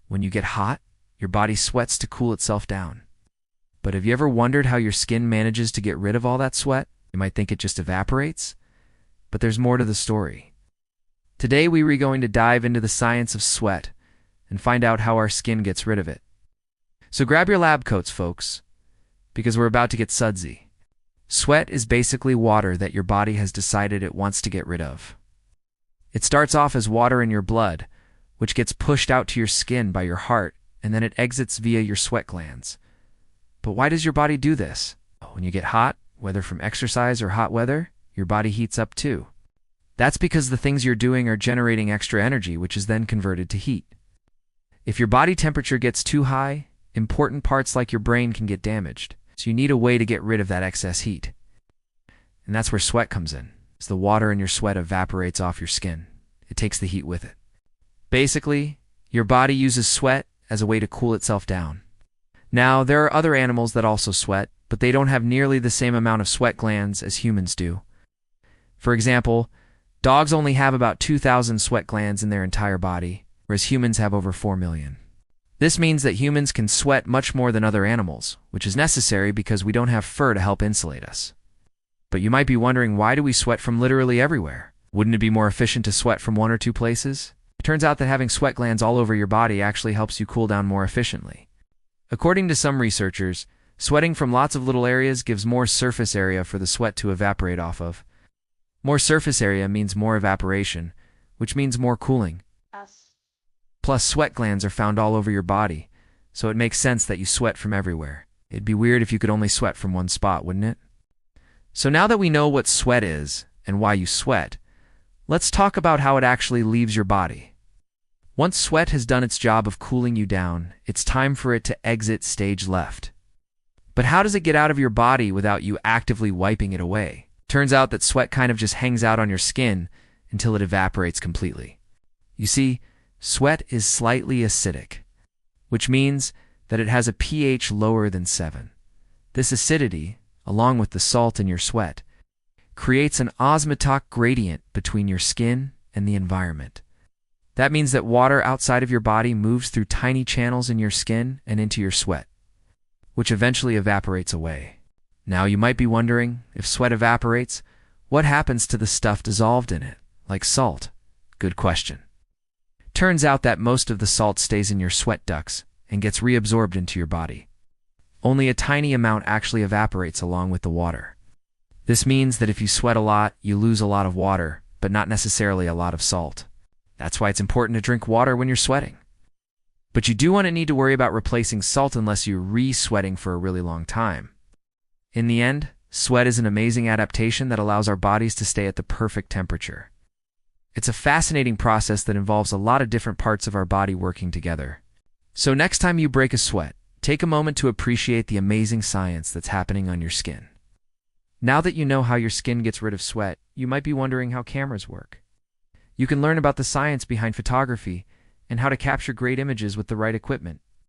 When you get hot, your body sweats to cool itself down. But have you ever wondered how your skin manages to get rid of all that sweat? You might think it just evaporates, but there's more to the story. Today we are going to dive into the science of sweat and find out how our skin gets rid of it. So grab your lab coats, folks, because we're about to get sudsy. Sweat is basically water that your body has decided it wants to get rid of. It starts off as water in your blood, which gets pushed out to your skin by your heart, and then it exits via your sweat glands. But why does your body do this? When you get hot, whether from exercise or hot weather, your body heats up too. That's because the things you're doing are generating extra energy, which is then converted to heat. If your body temperature gets too high, important parts like your brain can get damaged. So you need a way to get rid of that excess heat. And that's where sweat comes in. As the water in your sweat evaporates off your skin, it takes the heat with it. Basically, your body uses sweat as a way to cool itself down. Now, there are other animals that also sweat, but they don't have nearly the same amount of sweat glands as humans do. For example, dogs only have about 2,000 sweat glands in their entire body, whereas humans have over 4 million. This means that humans can sweat much more than other animals, which is necessary because we don't have fur to help insulate us. But you might be wondering, why do we sweat from literally everywhere? Wouldn't it be more efficient to sweat from one or two places? It turns out that having sweat glands all over your body actually helps you cool down more efficiently. According to some researchers, sweating from lots of little areas gives more surface area for the sweat to evaporate off of. More surface area means more evaporation, which means more cooling. Plus, sweat glands are found all over your body, so it makes sense that you sweat from everywhere. It'd be weird if you could only sweat from one spot, wouldn't it? So now that we know what sweat is and why you sweat, let's talk about how it actually leaves your body. Once sweat has done its job of cooling you down, it's time for it to exit stage left. But how does it get out of your body without you actively wiping it away? Turns out that sweat kind of just hangs out on your skin until it evaporates completely. You see, sweat is slightly acidic, which means that it has a pH lower than 7. This acidity, along with the salt in your sweat, creates an osmotic gradient between your skin and the environment. That means that water outside of your body moves through tiny channels in your skin and into your sweat, which eventually evaporates away. Now you might be wondering, if sweat evaporates, what happens to the stuff dissolved in it, like salt? Good question. Turns out that most of the salt stays in your sweat ducts and gets reabsorbed into your body. Only a tiny amount actually evaporates along with the water. This means that if you sweat a lot, you lose a lot of water, but not necessarily a lot of salt. That's why it's important to drink water when you're sweating. But you do want to need to worry about replacing salt unless you're re-sweating for a really long time. In the end, sweat is an amazing adaptation that allows our bodies to stay at the perfect temperature. It's a fascinating process that involves a lot of different parts of our body working together. So next time you break a sweat, take a moment to appreciate the amazing science that's happening on your skin. Now that you know how your skin gets rid of sweat, you might be wondering how cameras work. You can learn about the science behind photography and how to capture great images with the right equipment.